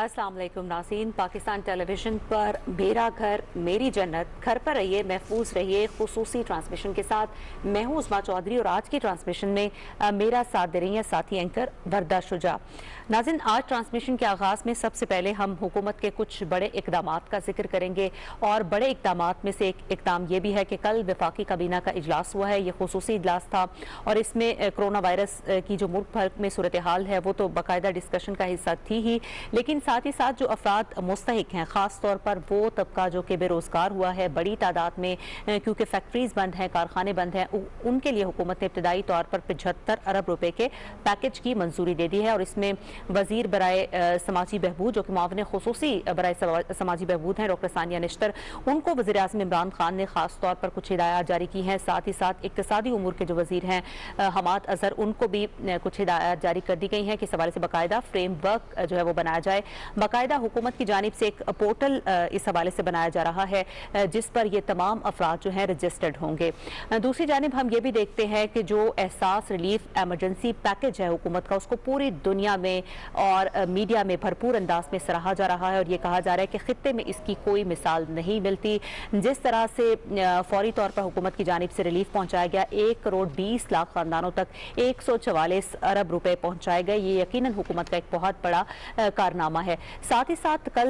अस्सलाम वालेकुम नाज़रीन। पाकिस्तान टेलीविज़न पर मेरा घर मेरी जन्नत, घर पर रहिए महफूज रहिए खुसूसी ट्रांसमिशन के साथ मैं हूँ उस्मा चौधरी और आज की ट्रांसमिशन में मेरा साथ दे रही हैं साथी एंकर वरदा शुजा। नाज़रीन, आज ट्रांसमिशन के आगाज़ में सबसे पहले हम हुकूमत के कुछ बड़े इक़दामात का जिक्र करेंगे और बड़े इक़दामात में से एक इक़दाम ये भी है कि कल वफाकी काबीना का इजलास हुआ है। ये खुसूसी इजलास था और इसमें कोरोना वायरस की जो मुल्क भर में सूरत हाल है वो तो बाकायदा डिस्कशन का हिस्सा थी ही, लेकिन साथ ही साथ जो अफराद मुस्तहिक हैं, ख़ास तौर पर वो तबका जो कि बेरोज़गार हुआ है बड़ी तादाद में, क्योंकि फैक्ट्रीज़ बंद हैं, कारखाने बंद हैं, उनके लिए हुकूमत ने इब्तदाई तौर पर 75 अरब रुपए के पैकेज की मंजूरी दे दी है। और इसमें वज़ीर बराए समाजी बहबूद, जो कि मुआविन खुसूसी बराए समाजी बहबूद हैं, डॉक्टर सानिया निश्तर, उनको वज़ीर आज़म इमरान खान ने ख़ास तौर पर कुछ हिदायत जारी की हैं। साथ ही साथ इक़्तिसादी उमूर के जो वज़ीर हैं हमाद अज़हर, उनको भी कुछ हिदायत जारी कर दी गई हैं कि इस हवाले से बाकायदा फ्रेमवर्क जो है वो बनाया जाए। बाकायदा हुकूमत की जानिब से एक पोर्टल इस हवाले से बनाया जा रहा है जिस पर ये तमाम अफराद जो हैं रजिस्टर्ड होंगे। दूसरी जानिब हम ये भी देखते हैं कि जो एहसास रिलीफ एमरजेंसी पैकेज है हुकूमत का, उसको पूरी दुनिया में और मीडिया में भरपूर अंदाज में सराहा जा रहा है और ये कहा जा रहा है कि खित्ते में इसकी कोई मिसाल नहीं मिलती। जिस तरह से फौरी तौर पर हुकूमत की जानिब से रिलीफ पहुँचाया गया, 1 करोड़ 20 लाख खानदानों तक 144 अरब रुपए पहुँचाए गए। ये यकीनन हुकूमत का एक बहुत बड़ा कारनामा है। साथ ही साथ कल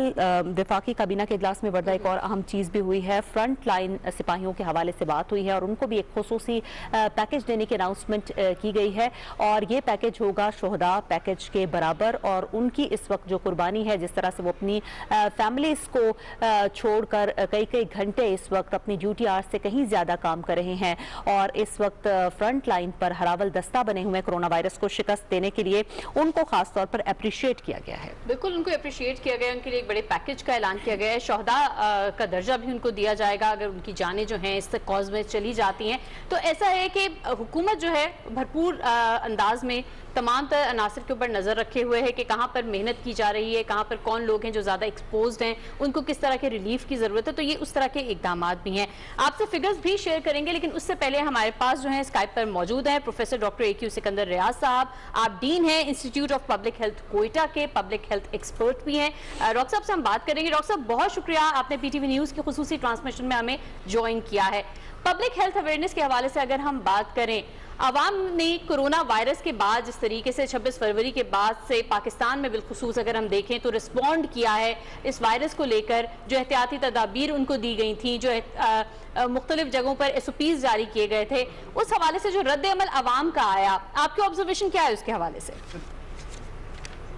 वफाकी काबीना के इजलास में वर्दा एक और अहम चीज़ भी हुई है, फ्रंट लाइन सिपाहियों के हवाले से बात हुई है और उनको भी एक खुसूसी पैकेज देने की अनाउंसमेंट की गई है और ये पैकेज होगा शोहदा पैकेज के बराबर। और उनकी इस वक्त जो कुर्बानी है, जिस तरह से वो अपनी फैमिलीज़ को छोड़कर कई कई घंटे इस वक्त अपनी ड्यूटी आवर्स से कहीं ज़्यादा काम कर रहे हैं और इस वक्त फ्रंट लाइन पर हरावल दस्ता बने हुए कोरोना वायरस को शिकस्त देने के लिए उनको खास तौर पर अप्रिशिएट किया गया है। बिल्कुल, उनको अप्रिशिएट किया गया, उनके लिए एक बड़े पैकेज का ऐलान किया गया है। शोहदा का दर्जा भी उनको दिया जाएगा अगर उनकी जानें जो हैं इस कॉज में चली जाती हैं। तो ऐसा है कि हुकूमत जो है भरपूर अंदाज में तमाम तर अनासर के ऊपर नज़र रखे हुए है कि कहाँ पर मेहनत की जा रही है, कहाँ पर कौन लोग हैं जो ज़्यादा एक्सपोज्ड हैं, उनको किस तरह के रिलीफ की ज़रूरत है। तो ये उस तरह के इकदामात भी हैं। आपसे फिगर्स भी शेयर करेंगे, लेकिन उससे पहले हमारे पास जो है स्काइप पर मौजूद हैं प्रोफेसर डॉक्टर AQ सिकंदर रियाज साहब। आप डीन हैं institute of public health Quetta के, पब्लिक हेल्थ एक्सपर्ट भी हैं। डॉक्टर साहब से हम बात करेंगे। डॉक्टर साहब, बहुत शुक्रिया, आपने PTV न्यूज़ की खुसूसी ट्रांसमिशन में हमें ज्वाइन किया है। पब्लिक हेल्थ अवेयरनेस के हवाले से अगर हम बात करें, आवाम ने कोरोना वायरस के बाद जिस तरीके से 26 फरवरी के बाद से पाकिस्तान में बिलखुसूस अगर हम देखें तो रिस्पॉन्ड किया है इस वायरस को लेकर, जो एहतियाती तदाबीर उनको दी गई थी, जो मुख्तलिफ जगहों पर SOPs जारी किए गए थे, उस हवाले से जो रद्द अमल आवाम का आया, आपके ऑब्जर्वेशन क्या है उसके हवाले से?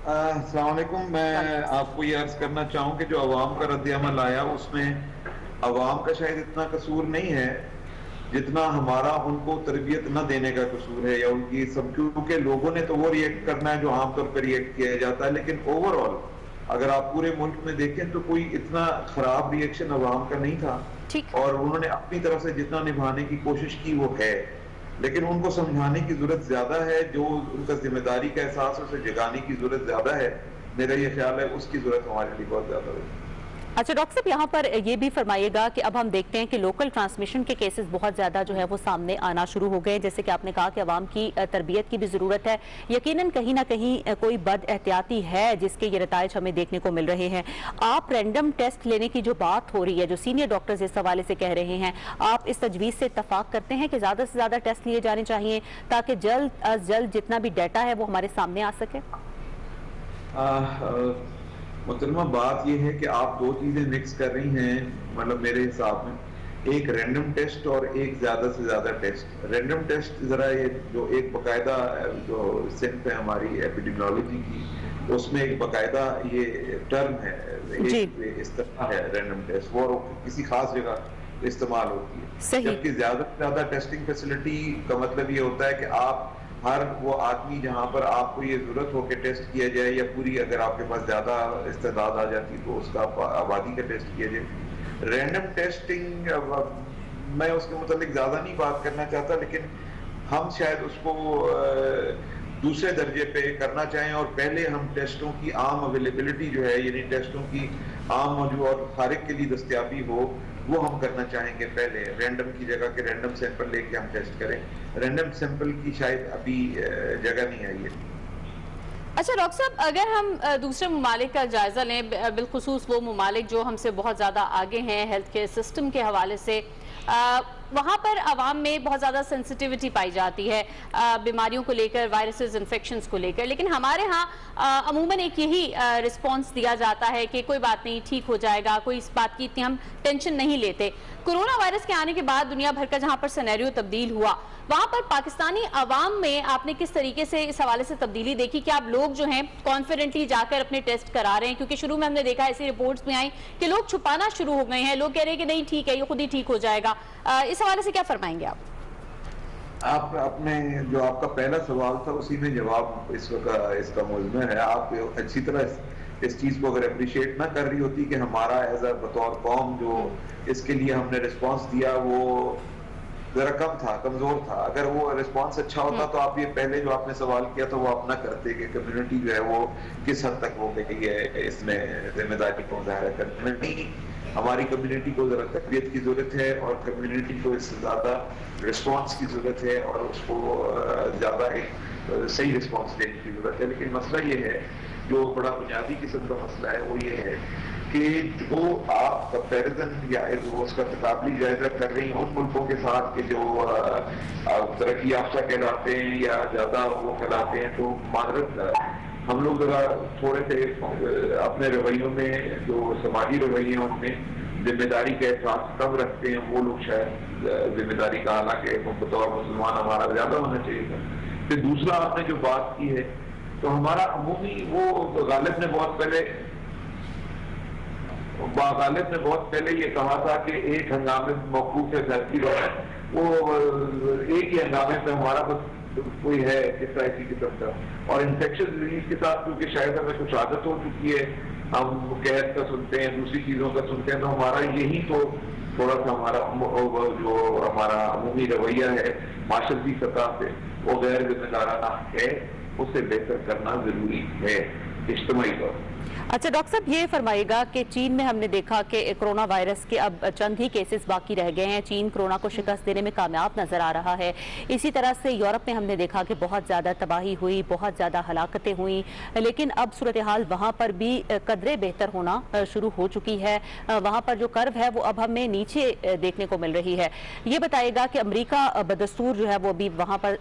अस्सलाम वालेकुम। मैं आपको ये अर्ज करना चाहूँ कि जो अवाम का रद्द अमल आया उसमें अवाम का शायद इतना कसूर नहीं है जितना हमारा उनको तरबियत न देने का कसूर है या उनकी सब, क्योंकि लोगों ने तो वो रिएक्ट करना है जो आमतौर पर रिएक्ट किया जाता है। लेकिन ओवरऑल अगर आप पूरे मुल्क में देखें तो कोई इतना खराब रिएक्शन अवाम का नहीं था और उन्होंने अपनी तरफ से जितना निभाने की कोशिश की वो है, लेकिन उनको समझाने की जरूरत ज्यादा है। जो उनका जिम्मेदारी का एहसास है उसे जगाने की जरूरत ज्यादा है। मेरा ये ख्याल है उसकी जरूरत हमारे लिए बहुत ज्यादा है। अच्छा डॉक्टर साहब, यहाँ पर ये भी फरमाइएगा कि अब हम देखते हैं कि लोकल ट्रांसमिशन के केसेस बहुत ज़्यादा जो है वो सामने आना शुरू हो गए। जैसे कि आपने कहा कि अवाम की तरबियत की भी ज़रूरत है। यकीनन कहीं ना कहीं कोई बद एहतियाती है जिसके ये नताइज हमें देखने को मिल रहे हैं। आप रैंडम टेस्ट लेने की जो बात हो रही है, जो सीनियर डॉक्टर्स इस हवाले से कह रहे हैं, आप इस तजवीज़ से इत्तफाक करते हैं कि ज़्यादा से ज़्यादा टेस्ट लिए जाने चाहिए ताकि जल्द अज जल्द जितना भी डाटा है वो हमारे सामने आ सके? मुतलमा बात यह है कि आप दो चीजें मिक्स कर रही हैं, मतलब मेरे हिसाब में, एक रैंडम टेस्ट और एक ज्यादा से ज्यादा टेस्ट। रैंडम टेस्ट जरा ये जो एक बकायदा जो सिंफ है हमारी एपिडेमियोलॉजी की, उसमें एक बकायदा ये टर्म है, एक इस तरह है रैंडम टेस्ट, वो किसी खास जगह इस्तेमाल होती है। जबकि ज्यादा से ज्यादा टेस्टिंग फैसिलिटी का मतलब ये होता है कि आप हर वो आदमी जहाँ पर आपको ये जरूरत हो कि टेस्ट किया जाए, या पूरी अगर आपके पास ज्यादा इस्तेदाद आ जाती तो उसका आबादी का टेस्ट किया जाए। रैंडम टेस्टिंग मैं उसके मुतालिक ज्यादा नहीं बात करना चाहता, लेकिन हम शायद उसको दूसरे दर्जे पे करना चाहें और पहले हम टेस्टों की आम अवेलेबिलिटी जो है, यानी टेस्टों की आम मौजूद और खारिज के लिए दस्तियाबी हो, वो हम करना चाहेंगे पहले, रैंडम की जगह के रैंडम सैंपल लेके हम टेस्ट करें। रैंडम सैंपल की शायद अभी जगह नहीं आई है। اچھا ڈاکٹر صاحب، اگر ہم دوسرے ممالک کا جائزہ لیں، بالخصوص وہ ممالک جو ہم سے بہت زیادہ آگے ہیں ہیلتھ کیئر سسٹم کے حوالے سے، وہاں پر عوام میں بہت زیادہ سینسٹیوٹی پائی جاتی ہے بیماریوں کو لے کر، وائرسز انفیکشنز کو لے کر، لیکن ہمارے ہاں عموماً ایک یہی رسپانس دیا جاتا ہے کہ کوئی بات نہیں، ٹھیک ہو جائے گا، کوئی اس بات کی اتنی ہم ٹینشن نہیں لیتے۔ کرونا وائرس کے آنے کے بعد دنیا بھر کا جہاں پر سینیریو تبدیل ہوا، وہاں پر پاکستانی عوام میں آپ نے کس طریقے سے اس حوالے سے تبدیلی دیکھی کہ آپ لوگ جو ہیں کانفیڈنٹلی جا کر اپنے ٹیسٹ کرا رہے ہیں؟ کیونکہ شروع میں ہم نے دیکھا ایسی رپورٹس میں آئیں کہ لوگ چھپانا شروع ہو گئے ہیں، لوگ کہہ رہے ہیں کہ نہیں ٹھیک ہے، یہ خود ہی ٹھیک ہو جائے گا۔ اس حوالے سے کیا فرمائیں گے آپ؟ اپنے جو آپ کا پہلا سوال تھا اسی میں جواب اس وقت اس کا مضمر ہے۔ آپ اچھی طرح اس چیز کو اگر اپریشیٹ نہ کر رہی ہوتی کہ ہمارا ایز اے بطور قوم جو اس کے لیے ہم نے رسپانس دیا وہ ذرا کم تھا، کمزور تھا، اگر وہ رسپانس اچھا ہوتا تو آپ یہ پہلے جو آپ نے سوال کیا تو وہ اپنا کرتے کہ کمیونٹی جو ہے وہ کس حد تک ہو گئی ہے اس میں ذمہ داری کو ظاہر کرنے۔ ہماری کمیونٹی کو ذرا تربیت کی ضرورت ہے اور کمیونٹی کو اس سے زیادہ رسپانس کی ضرورت ہے اور اس کو زیادہ ایک صحیح رسپانس دینے کی ضرورت ہے۔ لیکن مسئلہ یہ ہے، جو بڑا بنیادی قسم کا مسئلہ ہے وہ یہ ہے کہ جو آپ کمپیریزن یا اس کا تقابلی جائزہ کر رہی ہیں ان ملکوں کے ساتھ کہ جو ترقی یافتہ کہلاتے ہیں یا زیادہ وہ کہلاتے ہیں، تو معذرت ہم لوگ ذرا تھوڑے سے اپنے رویوں میں جو سماجی رویے ہیں ان میں ذمہ داری کا احساس کم رکھتے ہیں۔ وہ لوگ شاید ذمہ داری کا، حالانکہ بطور مسلمان ہمارا زیادہ ہونا چاہیے تھا۔ پھر دوسرا آپ نے جو بات کی ہے تو ہمارا عمومی وہ غالب نے بہت پہلے یہ کہا تھا کہ ایک ہنگامے موقوف ہے دھرتی ہے، وہ ایک ہی ہنگامے پہ ہمارا بس کوئی ہے کس طرح اسی قسم کا، اور انفیکشن ڈیزیز کے ساتھ کیونکہ شاید ہمیں کچھ عادت ہو چکی ہے، ہم قید کا سنتے ہیں، دوسری چیزوں کا سنتے ہیں، تو ہمارا یہی تو تھوڑا سا ہمارا جو ہمارا عمومی رویہ ہے معاشرتی سطح پہ وہ غیر ذمہ دارانہ ہے، اسے بہتر کرنا ضروری ہے اجتماعی طور پر۔ اچھا ڈاکٹر صاحب، یہ فرمائے گا کہ چین میں ہم نے دیکھا کہ کرونا وائرس کے اب چند ہی کیسز باقی رہ گئے ہیں، چین کرونا کو شکست دینے میں کامیاب نظر آ رہا ہے۔ اسی طرح سے یورپ میں ہم نے دیکھا کہ بہت زیادہ تباہی ہوئی، بہت زیادہ ہلاکتیں ہوئیں، لیکن اب صورتحال وہاں پر بھی قدرے بہتر ہونا شروع ہو چکی ہے۔ وہاں پر جو کرو ہے وہ اب ہمیں نیچے دیکھنے کو مل رہی ہے۔ یہ بتائے گا کہ امریکہ بدستور جو ہے وہ بھی وہاں پر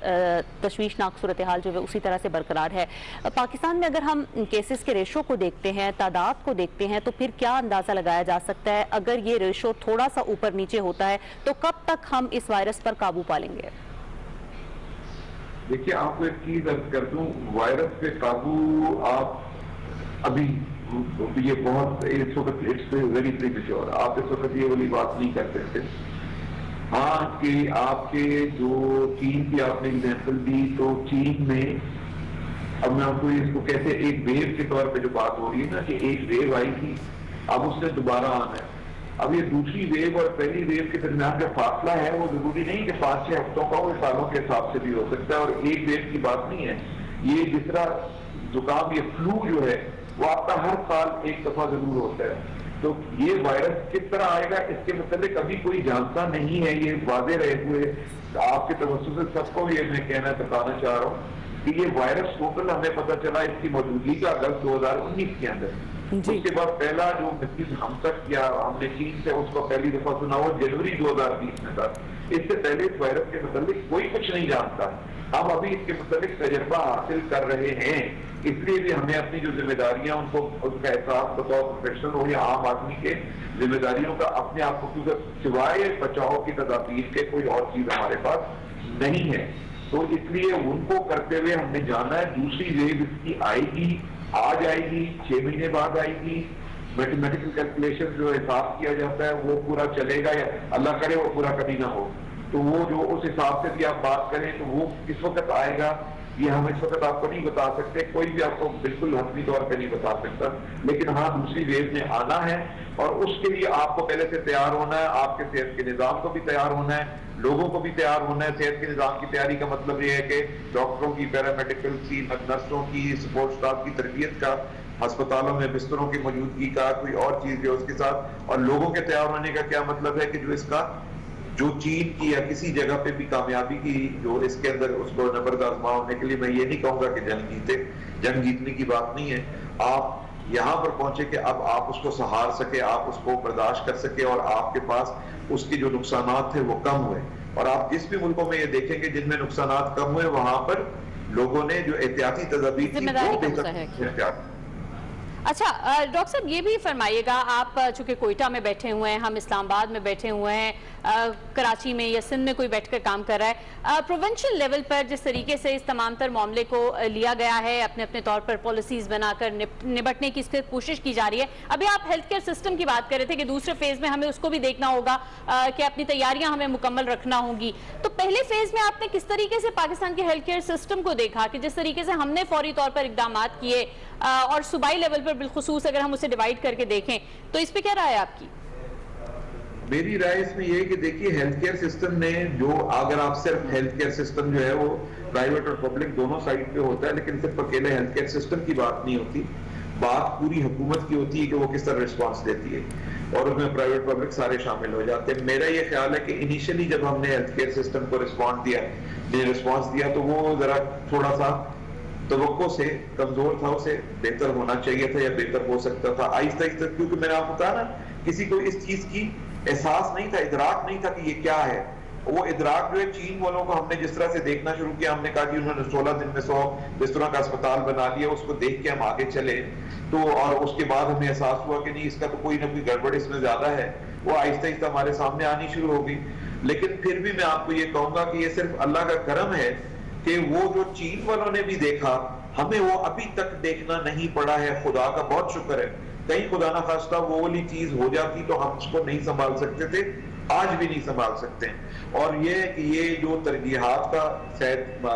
تشویشناک صورتحال جو ہے اسی طرح سے برقرار ہے۔ پاکستان میں اگر ہم کیسز کے ریشو کو دیکھتے ہیں، تعداد کو دیکھتے ہیں، تو پھر کیا اندازہ لگایا جا سکتا ہے اگر یہ ریشو تھوڑا سا اوپر نیچے ہوتا ہے تو کب تک ہم اس وائرس پر قابو پا لیں گے؟ دیکھیے آپ کو ایک چیز عرض کر دوں، وائرس پہ قابو آپ ابھی یہ بہت اس وقت ویری پریمیچور، آپ اس وقت یہ والی بات نہیں کر سکتے۔ ہاں کہ آپ کے جو چین کی آپ نے ایگزامپل دی تو چین میں اب میں آپ کو اس کو کہتے ہیں ایک ویو کے طور پہ جو بات ہو رہی ہے نا کہ ایک ویو آئی تھی، اب اس نے دوبارہ آنا ہے۔ اب یہ دوسری ویو اور پہلی ویو کے درمیان کا فاصلہ ہے وہ ضروری نہیں کہ 5-6 ہفتوں کا، وہ سالوں کے حساب سے بھی ہو سکتا ہے، اور ایک ویو کی بات نہیں ہے۔ یہ جس طرح زکام، یہ فلو جو ہے وہ آپ کا ہر سال ایک دفعہ ضرور ہوتا ہے، تو یہ وائرس کس طرح آئے گا اس کے متعلق ابھی کوئی جانتا نہیں ہے۔ یہ واضح رہے ہوئے آپ کے توسط سے سب کو یہ میں کہنا بتانا چاہ رہا ہوں کہ یہ وائرس ٹوٹل ہمیں پتہ چلا اس کی موجودگی کا اگست 2019 کے اندر، اس کے بعد پہلا جو میسیج ہم تک کیا ہم نے چین سے اس کو پہلی دفعہ سنا وہ جنوری 2020 میں تھا۔ اس سے پہلے اس وائرس کے متعلق کوئی کچھ نہیں جانتا، ہم ابھی اس کے متعلق تجربہ حاصل کر رہے ہیں، اس لیے بھی ہمیں اپنی جو ذمہ داریاں ان کو اس کا احساس بطور پروفیشنل ہو یا عام آدمی کے ذمہ داریوں کا اپنے آپ کو، کیونکہ سوائے بچاؤ کی تدابیر کے کوئی اور چیز ہمارے پاس نہیں ہے، تو اس لیے ان کو کرتے ہوئے ہم نے جانا ہے دوسری ویو اس کی آئے گی، آج آئے گی، 6 مہینے بعد آئے گی، میتھمیٹیکل کیلکولیشن جو حساب کیا جاتا ہے وہ پورا چلے گا یا اللہ کرے وہ پورا کبھی نہ ہو، تو وہ جو اس حساب سے بھی آپ بات کریں تو وہ کس وقت آئے گا یہ ہم اس وقت آپ کو نہیں بتا سکتے، کوئی بھی آپ کو بالکل حتمی طور پہ نہیں بتا سکتا، لیکن ہاں دوسری ویو نے آنا ہے اور اس کے لیے آپ کو پہلے سے تیار ہونا ہے، آپ کے صحت کے نظام کو بھی تیار ہونا ہے، لوگوں کو بھی تیار ہونا ہے۔ صحت کے نظام کی تیاری کا مطلب یہ ہے کہ ڈاکٹروں کی، پیرامیڈیکل کی، نرسوں کی، سپورٹ سٹاف کی تربیت کا، ہسپتالوں میں بستروں کی موجودگی کا، کوئی اور چیز جو اس کے ساتھ، اور لوگوں کے تیار ہونے کا کیا مطلب ہے کہ جو اس کا جو چین کی یا کسی جگہ پہ بھی کامیابی کی جو اس کے اندر اس کو نبرد آزما ہونے کے لیے میں یہ نہیں کہوں گا کہ جنگ جیتنے کی بات نہیں ہے. آپ یہاں پر پہنچے کہ اب آپ اس کو سہار سکے, آپ اس کو برداشت کر سکے, اور آپ کے پاس اس کے جو نقصانات تھے وہ کم ہوئے. اور آپ جس بھی ملکوں میں یہ دیکھیں گے جن میں نقصانات کم ہوئے, وہاں پر لوگوں نے جو احتیاطی تدابیر تھی وہ بہتر. اچھا ڈاکٹر صاحب یہ بھی فرمائیے گا, آپ چونکہ کوئٹہ میں بیٹھے ہوئے ہیں, ہم اسلام آباد میں بیٹھے ہوئے ہیں, کراچی میں یا سندھ میں کوئی بیٹھ کر کام کر رہا ہے, پروونشل لیول پر جس طریقے سے اس تمام تر معاملے کو لیا گیا ہے, اپنے اپنے طور پر پالیسیز بنا کر نبٹنے کی کوشش کی جا رہی ہے. ابھی آپ ہیلتھ کیئر سسٹم کی بات کر رہے تھے کہ دوسرے فیز میں ہمیں اس کو بھی دیکھنا ہوگا کہ اپنی تیاریاں ہمیں مکمل رکھنا ہوں گی. تو پہلے فیز میں آپ نے کس طریقے سے پاکستان کے ہیلتھ کیئر سسٹم کو دیکھا کہ جس طریقے سے ہم نے فوری طور پر اقدامات کیے, اور صوبائی لیول پر بالخصوص اگر ہم اسے ڈیوائیڈ کر کے دیکھیں تو اس پہ کیا رائے ہے آپ کی؟ میری رائے اس میں یہ ہے کہ دیکھیے ہیلتھ کیئر سسٹم نے جو, اگر آپ صرف ہیلتھ کیئر سسٹم جو ہے وہ پرائیویٹ اور پبلک دونوں سائڈ پہ ہوتا ہے, لیکن صرف اکیلے ہیلتھ کیئر سسٹم کی بات نہیں ہوتی, بات پوری حکومت کی ہوتی ہے کہ وہ کس طرح رسپانس دیتی ہے, اور اس میں پرائیویٹ پبلک سارے شامل ہو جاتے ہیں. میرا یہ خیال ہے کہ انیشلی جب ہم نے ہیلتھ کیئر سسٹم کو رسپانس دیا تو وہ ذرا تھوڑا سا توقع سے کمزور تھا, اسے بہتر ہونا چاہیے تھا یا بہتر ہو سکتا تھا. آہستہ آہستہ, کیونکہ میں نے آپ کو کہا نا, کسی کو اس چیز کی احساس نہیں تھا, ادراک نہیں تھا کہ یہ کیا ہے. وہ ادراک جو ہے چین والوں کو ہم نے جس طرح سے دیکھنا شروع کیا, ہم نے کہا کہ انہوں نے 16 دن میں 100 بستروں کا اسپتال بنا لیا, اس کو دیکھ کے ہم آگے چلے تو, اور اس کے بعد ہمیں احساس ہوا کہ نہیں, اس کا تو کوئی نہ کوئی گڑبڑ اس میں زیادہ ہے. وہ آہستہ آہستہ ہمارے سامنے آنی شروع ہو گئی. لیکن پھر بھی میں آپ کو یہ کہوں گا کہ یہ صرف اللہ کا کرم ہے کہ وہ جو چین والوں نے بھی دیکھا, ہمیں وہ ابھی تک دیکھنا نہیں پڑا ہے. خدا کا بہت شکر ہے, کہیں خدا نہ خواستہ وہ والی چیز ہو جاتی تو ہم اس کو نہیں سنبھال سکتے تھے, آج بھی نہیں سنبھال سکتے ہیں. اور یہ کہ یہ جو ترجیحات کا شاید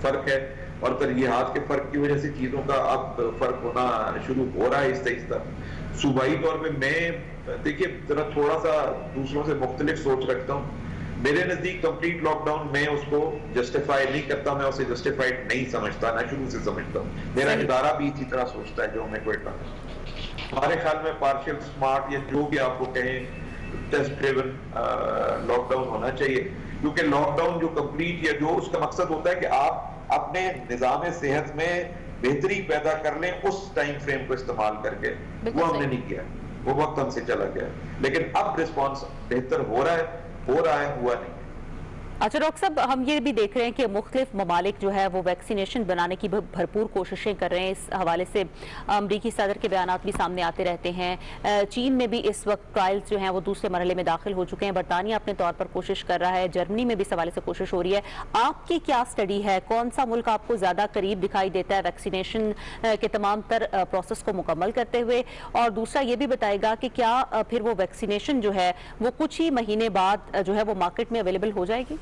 فرق ہے, اور ترجیحات کے فرق کی وجہ سے چیزوں کا اب فرق ہونا شروع ہو رہا ہے آہستہ آہستہ. صوبائی طور پہ میں دیکھیے ذرا تھوڑا سا دوسروں سے مختلف سوچ رکھتا ہوں. میرے نزدیک کمپلیٹ لاک ڈاؤن میں اس کو جسٹیفائی نہیں کرتا, میں اسے جسٹیفائڈ نہیں سمجھتا, نہ شروع سے سمجھتا ہوں. میرا ادارہ بھی اسی طرح سوچتا ہے جو میں کوئٹہ. ہمارے خیال میں پارشل سمارٹ یا جو بھی آپ کو کہیں ٹیسٹ ڈریون لاک ڈاؤن ہونا چاہیے, کیونکہ لاک ڈاؤن جو کمپلیٹ یا جو اس کا مقصد ہوتا ہے کہ آپ اپنے نظام صحت میں بہتری پیدا کر لیں اس ٹائم فریم کو استعمال کر کے, وہ ہم نے نہیں کیا, وہ وقت ہم سے چلا گیا. لیکن اب رسپانس بہتر ہو رہا ہے, ہوا نہیں. اچھا ڈاکٹر صاحب, ہم یہ بھی دیکھ رہے ہیں کہ مختلف ممالک جو ہے وہ ویکسینیشن بنانے کی بھرپور کوششیں کر رہے ہیں. اس حوالے سے امریکی صدر کے بیانات بھی سامنے آتے رہتے ہیں. چین میں بھی اس وقت ٹرائلز جو ہیں وہ دوسرے مرحلے میں داخل ہو چکے ہیں. برطانیہ اپنے طور پر کوشش کر رہا ہے, جرمنی میں بھی اس حوالے سے کوشش ہو رہی ہے. آپ کی کیا سٹڈی ہے, کون سا ملک آپ کو زیادہ قریب دکھائی دیتا ہے ویکسینیشن کے تمام تر پروسیس کو مکمل کرتے ہوئے؟ اور دوسرا یہ بھی بتائے گا کہ کیا پھر وہ ویکسینیشن جو ہے وہ کچھ ہی مہینے بعد جو ہے وہ مارکیٹ میں اویلیبل ہو جائے گی؟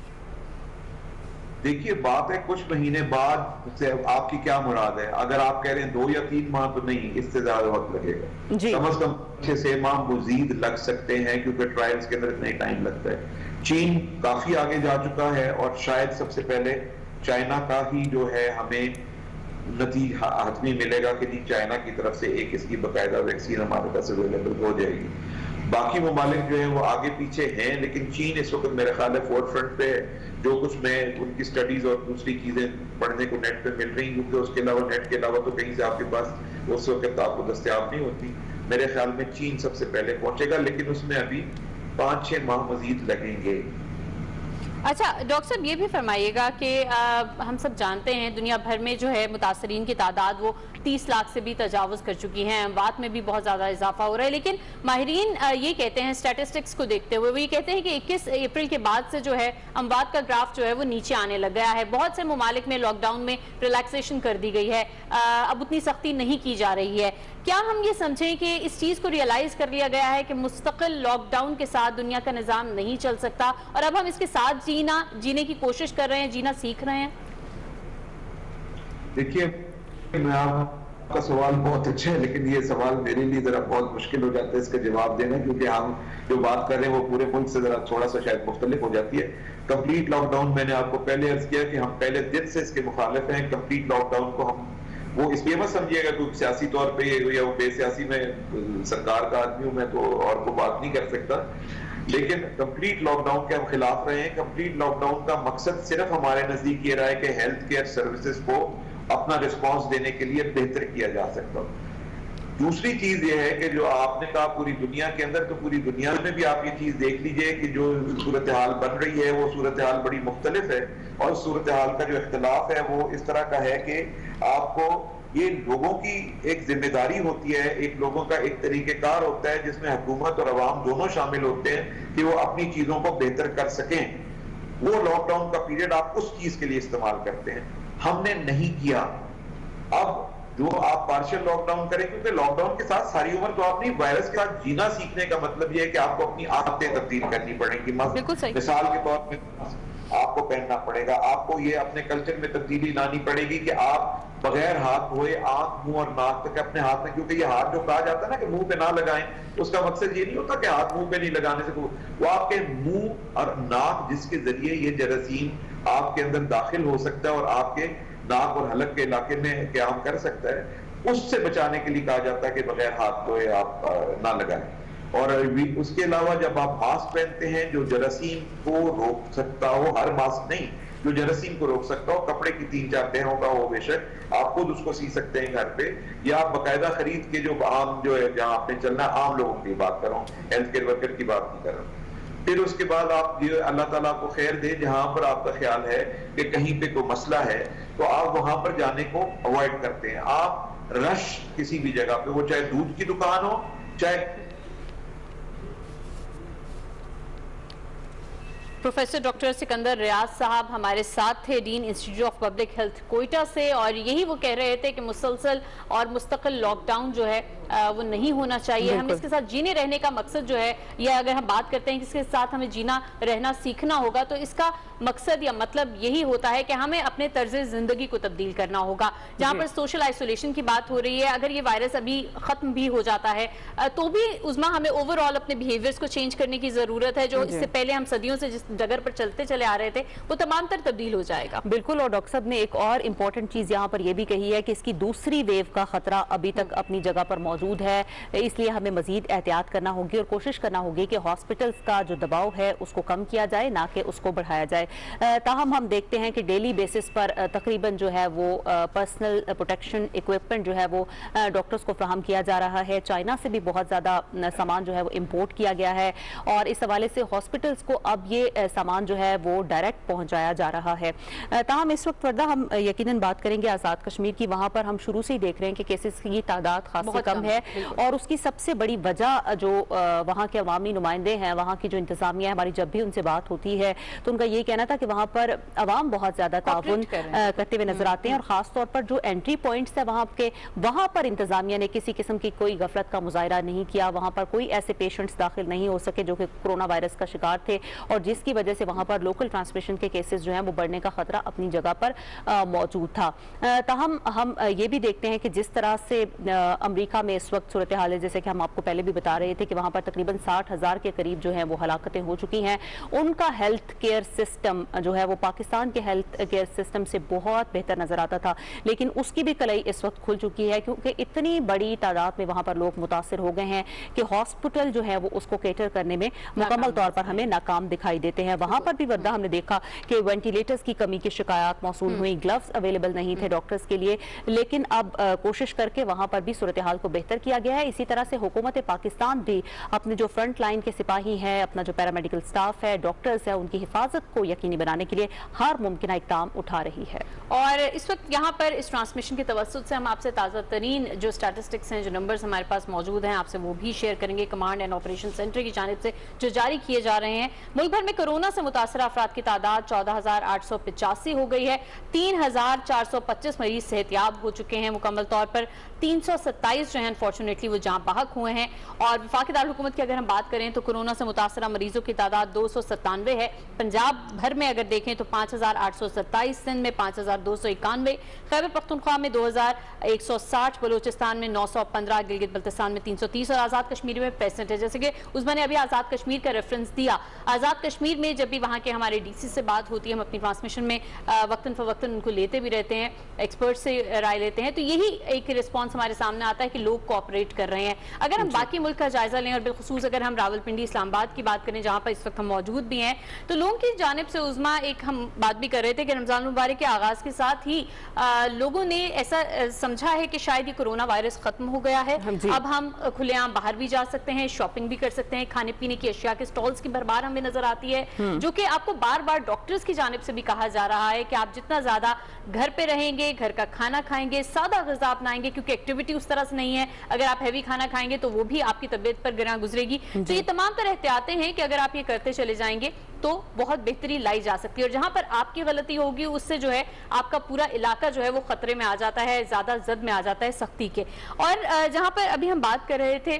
دیکھیے بات ہے کچھ مہینے بعد سے آپ کی کیا مراد ہے. اگر آپ کہہ رہے ہیں 2 یا 3 ماہ تو نہیں, اس سے زیادہ وقت لگے گا. کم از کم 6 ماہ مزید لگ سکتے ہیں, کیونکہ ٹرائلز کے اندر اتنا ہی ٹائم لگتا ہے. چین کافی آگے جا چکا ہے, اور شاید سب سے پہلے چائنا کا ہی جو ہے ہمیں نتیجہ حتمی ملے گا کہ نہیں, چائنا کی طرف سے ایک اس کی باقاعدہ ویکسین ہمارے پاس اویلیبل ہو جائے گی. باقی ممالک جو ہیں وہ آگے پیچھے ہیں, لیکن چین اس وقت میرے خیال ہے فورٹ فرنٹ پہ ہے. جو کچھ میں ان کی سٹڈیز اور دوسری چیزیں پڑھنے کو نیٹ پہ مل رہی, کیونکہ اس کے علاوہ نیٹ کے علاوہ تو کہیں سے آپ کے پاس اس وقت آپ کو دستیاب نہیں ہوتی. میرے خیال میں چین سب سے پہلے پہنچے گا, لیکن اس میں ابھی 5-6 ماہ مزید لگیں گے. اچھا ڈاکٹر صاحب یہ بھی فرمائیے گا کہ ہم سب جانتے ہیں دنیا بھر میں جو ہے متاثرین کی تعداد وہ 30 لاکھ سے بھی تجاوز کر چکی ہیں, اموات میں بھی بہت زیادہ اضافہ ہو رہا ہے. لیکن ماہرین یہ کہتے ہیں اسٹیٹسٹکس کو دیکھتے ہوئے, وہ یہ کہتے ہیں کہ 21 اپریل کے بعد سے جو ہے اموات کا گراف جو ہے وہ نیچے آنے لگ گیا ہے. بہت سے ممالک میں لاک ڈاؤن میں ریلیکسیشن کر دی گئی ہے, اب اتنی سختی نہیں کی جا رہی ہے. کیا ہم یہ سمجھیں کہ اس چیز کو ریئلائز کر لیا گیا ہے کہ مستقل لاک ڈاؤن کے ساتھ دنیا کا نظام نہیں چل سکتا, اور اب ہم اس کے ساتھ جینے کی کوشش کر رہے ہیں, جینا سیکھ رہے ہیں؟ دیکھیے میں آپ کا سوال بہت اچھا ہے, لیکن یہ سوال میرے لیے ذرا بہت مشکل ہو جاتا ہے اس کا جواب دینا, کیونکہ ہم جو بات کر رہے ہیں وہ پورے ملک سے ذرا تھوڑا سا شاید مختلف ہو جاتی ہے. کمپلیٹ لاک ڈاؤن میں نے آپ کو پہلے عرض کیا کہ ہم پہلے دن سے اس کے مخالف ہیں. کمپلیٹ لاک ڈاؤن کو ہم وہ اس لیے مت سمجھیے گا کہ سیاسی طور پہ یا وہ بے سیاسی, میں سرکار کا آدمی ہوں میں تو اور کو بات نہیں کر سکتا. लेकिन कंप्लीट लॉकडाउन के हम खिलाफ रहे हैं। कंप्लीट लॉकडाउन का मकसद सिर्फ हमारे नजदीक ये रहा है कि हेल्थ केयर सर्विसेज को अपना रिस्पांस देने के लिए बेहतर किया जा सकता। दूसरी चीज ये है कि जो आपने कहा पूरी दुनिया के अंदर, तो पूरी दुनिया में भी आप ये चीज देख लीजिए कि जो सूरत हाल बन रही है वो सूरत हाल बड़ी मुख्तलिफ है, और सूरत हाल का जो इख्तलाफ है वो इस तरह का है कि आपको ये लोगों की एक जिम्मेदारी होती है, एक लोगों का एक तरीकेकार होता है जिसमें हुकूमत और अवाम दोनों शामिल होते हैं कि वो अपनी चीजों को बेहतर कर सकें। वो लॉकडाउन का पीरियड आप उस चीज के लिए इस्तेमाल करते हैं, हमने नहीं किया। अब जो आप पार्शियल लॉकडाउन करें, क्योंकि लॉकडाउन के साथ सारी उम्र तो आप नहीं, वायरस के साथ जीना सीखने का मतलब ये है कि आपको अपनी आदतें तब्दील करनी पड़ेंगी। मिसाल के तौर पर आपको पहनना पड़ेगा, आपको ये अपने कल्चर में तब्दीली लानी पड़ेगी कि आप बगैर हाथ धोए आंख, मुंह और नाक तक अपने हाथ में, क्योंकि ये हाथ जो कहा जाता है ना कि मुंह पे ना लगाएं, उसका मकसद ये नहीं होता कि हाथ मुंह पे नहीं लगाने से, वो आपके मुंह और नाक जिसके जरिए ये जरासीम आपके अंदर दाखिल हो सकता है और आपके नाक और हलक के इलाके में क्याम कर सकता है, उससे बचाने के लिए कहा जाता है कि बगैर हाथ धोए आप ना लगाएं। और उसके अलावा जब आप मास्क पहनते हैं जो जरासीम को रोक सकता हो, हर मास्क नहीं, जो जरासीम को रोक सकता हो, कपड़े की 3-4 तहों का हो, बेशक आप खुद उसको सी सकते हैं घर पे, या आप बाकायदा खरीद के जो आम जो है जहां आपने चलना, आम लोगों की बात कर रहा हूँ, हेल्थ केयर वर्कर की बात नहीं कर रहा हूँ। फिर उसके बाद आप ये अल्लाह ताला को खैर दे, जहां पर आपका ख्याल है कि कहीं पे कोई मसला है तो आप वहां पर जाने को अवॉइड करते हैं। आप रश किसी भी जगह पे, वो चाहे दूध की दुकान हो, चाहे प्रोफेसर डॉक्टर सिकंदर रियाज साहब हमारे साथ थे, dean institute of public health Quetta से, और यही वो कह रहे थे कि मुसलसल और मुस्तकिल लॉकडाउन जो है वो नहीं होना चाहिए। हमें इसके साथ जीने रहने का मकसद जो है, या अगर हम बात करते हैं कि इसके साथ हमें जीना रहना सीखना होगा, तो इसका मकसद या मतलब यही होता है कि हमें अपने तर्ज जिंदगी को तब्दील करना होगा। जहां पर सोशल आइसोलेशन की बात हो रही है, अगर ये वायरस अभी खत्म भी हो जाता है तो भी उस्मा हमें ओवरऑल अपने बिहेवियर्स को चेंज करने की जरूरत है। जो इससे पहले हम सदियों से जिस डगर पर चलते चले आ रहे थे वो तमाम तर तब्दील हो जाएगा। बिल्कुल, और डॉक्टर साहब ने एक और इम्पोर्टेंट चीज यहाँ पर यह भी कही है कि इसकी दूसरी वेव का खतरा अभी तक अपनी जगह पर मौजूद है, इसलिए हमें मजीद एहतियात करना होगी और कोशिश करना होगी कि हॉस्पिटल्स का जो दबाव है उसको कम किया जाए, ना कि उसको बढ़ाया जाए। ताहम हम देखते हैं कि डेली बेसिस पर तकरीबन जो है वो पर्सनल प्रोटेक्शन इक्विपमेंट जो है वो डॉक्टर्स को फराहम किया जा रहा है। चाइना से भी बहुत ज़्यादा सामान जो है वो इम्पोर्ट किया गया है, और इस हवाले से हॉस्पिटल्स को अब ये सामान जो है वो डायरेक्ट पहुंचाया जा रहा है। ताहम इस वक्त वर्दा हम यकीनन बात करेंगे आज़ाद कश्मीर की। वहाँ पर हम शुरू से ही देख रहे हैं कि केसेस की तादाद खासी कम है, और उसकी सबसे बड़ी वजह जो वहाँ के अवामी नुमाइंदे हैं, वहाँ की जो इंतजामिया है, हमारी जब भी उनसे बात होती है तो उनका ये कहना था कि वहाँ पर अवाम बहुत ज़्यादा ताउन करते हुए नजर आते हैं, और ख़ास तौर पर जो एंट्री पॉइंट्स है वहाँ पर इंतजामिया ने किसी किस्म की कोई गफलत का मुजाहरा नहीं किया। वहाँ पर कोई ऐसे पेशेंट्स दाखिल नहीं हो सके जो कि कोरोना वायरस का शिकार थे, और जिसकी वजह से वहाँ पर लोकल ट्रांसमिशन के केसेस जो हैं वो बढ़ने का खतरा अपनी जगह पर मौजूद था। ताहम हम ये भी देखते हैं कि जिस तरह से अमेरिका में इस वक्त सूरत हाल है, जैसे कि हम आपको पहले भी बता रहे थे कि वहाँ पर तकरीबन 60,000 के करीब जो है वो हलाकतें हो चुकी हैं। उनका हेल्थ केयर सिस्टम जो है वो पाकिस्तान के हेल्थ केयर सिस्टम से बहुत बेहतर नजर आता था, लेकिन उसकी भी कलाई इस वक्त खुल चुकी है, क्योंकि इतनी बड़ी तादाद में वहाँ पर लोग मुतासर हो गए हैं कि हॉस्पिटल जो है वो उसको केटर करने में मुकम्मल तौर पर हमें नाकाम दिखाई देते हैं। वहाँ पर भी वर्दा हमने देखा कि वेंटिलेटर्स की कमी की शिकायत मौसूल हुई, ग्लव्स अवेलेबल नहीं थे डॉक्टर्स के लिए, लेकिन अब कोशिश करके वहाँ पर भी सूरत हाल को बेहतर किया गया है। इसी तरह से हुकूमत पाकिस्तान भी अपने जो फ्रंट लाइन के सिपाही हैं, अपना जो पैरामेडिकल स्टाफ है, डॉक्टर्स है, उनकी हिफाजत को यकीनी बनाने के लिए हर मुमकिन इक़दाम उठा रही है। और इस वक्त यहाँ पर इस ट्रांसमिशन के तवस्सुत से हम आपसे ताज़ा तरीन जो स्टैटिस्टिक्स हैं, जो नंबर्स हमारे पास मौजूद हैं, आपसे वो भी शेयर करेंगे। कमांड एंड ऑपरेशन सेंटर की जानिब से जो जारी किए जा रहे हैं, मुल्क भर में कोरोना से मुतासर अफराद की तादाद 14,885 हो गई है। 3,425 मरीज सेहतियाब हो चुके हैं मुकम्मल तौर पर। 327 जो है अनफॉर्चुनेटली वो जहाँ बहक हुए हैं। और वफाकी दारुल हुकूमत की अगर हम बात करें तो कोरोना से मुतासरा मरीजों की तादाद 297 है। पंजाब भर में अगर देखें तो 5,827, सिंध में 5,291, खैबर पख्तूनख्वा में 2,160, बलूचिस्तान में 915, गिलगित बल्तिस्तान में 330 और आज़ाद कश्मीर में 65 है। जैसे कि उस्मा ने अभी आज़ाद कश्मीर का रेफरेंस दिया, आज़ाद कश्मीर में जब भी वहाँ के हमारे डीसी से बात होती है, हम अपनी ट्रांसमिशन में वक्तन फवक्तन उनको लेते भी रहते हैं, एक्सपर्ट से राय लेते हैं, तो यही एक रिस्पॉन्स हमारे सामने आता है कि लोग لوگ کوآپریٹ کر رہے ہیں. اگر ہم باقی ملک کا جائزہ لیں اور بالخصوص اگر ہم راولپنڈی اسلام آباد کی بات کریں جہاں پر اس وقت ہم موجود بھی ہیں, تو لوگوں کی جانب سے عظما ایک ہم بات بھی کر رہے تھے کہ رمضان المبارک کے آغاز کے ساتھ ہی لوگوں نے ایسا سمجھا ہے کہ شاید یہ کرونا وائرس ختم ہو گیا ہے, اب ہم کھلے عام باہر بھی جا سکتے ہیں, شاپنگ بھی کر سکتے ہیں, کھانے پینے کی اشیاء کے سٹالز کی بھرمار ہمیں نظر آتی ہے, جو کہ آپ کو بار بار ڈاکٹرز کی جانب سے بھی کہا جا رہا ہے کہ آپ جتنا زیادہ گھر پہ رہیں گے, گھر کا کھانا کھائیں گے, سادہ غذا اپنائیں گے, کیونکہ ایکٹیویٹی اس طرح سے نہیں ہے, اگر آپ ہیوی کھانا کھائیں گے تو وہ بھی آپ کی طبیعت پر گراں گزرے گی. تو یہ تمام طرح احتیاطیں ہیں کہ اگر آپ یہ کرتے چلے جائیں گے تو بہت بہتری لائی جا سکتی ہے, اور جہاں پر آپ کی غلطی ہوگی اس سے جو ہے آپ کا پورا علاقہ جو ہے وہ خطرے میں آ جاتا ہے, زیادہ زد میں آ جاتا ہے سختی کے. اور جہاں پر ابھی ہم بات کر رہے تھے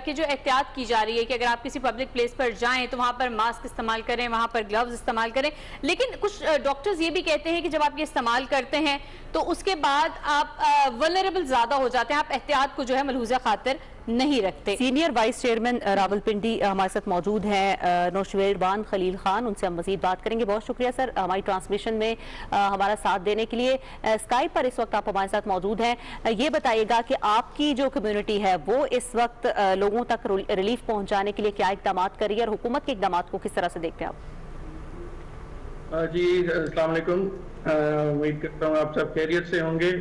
کہ جو احتیاط کی جا رہی ہے کہ اگر آپ کسی پبلک پلیس پر جائیں تو وہاں پر ماسک استعمال کریں, وہاں پر گلوز استعمال کریں, لیکن کچھ ڈاکٹرز یہ بھی کہتے ہیں کہ جب آپ یہ استعمال کرتے ہیں تو اس کے بعد آپ ولنریبل زیادہ ہو جاتے ہیں, آپ احتیاط کو جو ہے ملحوظہ خاطر نہیں رکھتے. سینئر وائس چیئرمین راولپنڈی ہمارے ساتھ موجود ہیں نوشیروان خلیل خان, ان سے ہم مزید بات کریں گے. بہت شکریہ سر ہماری ٹرانسمیشن میں ہمارا ساتھ دینے کے لیے. اسکائپ پر اس وقت آپ ہمارے ساتھ موجود ہیں, یہ بتائیے گا کہ آپ کی جو کمیونٹی ہے وہ اس وقت لوگوں تک ریلیف پہنچانے کے لیے کیا اقدامات کر رہی ہے اور حکومت کے اقدامات کو کس طرح سے دیکھتے ہیں آپ؟ جی السلام علیکم, امید کرتا ہوں آپ سب خیریت سے ہوں گے.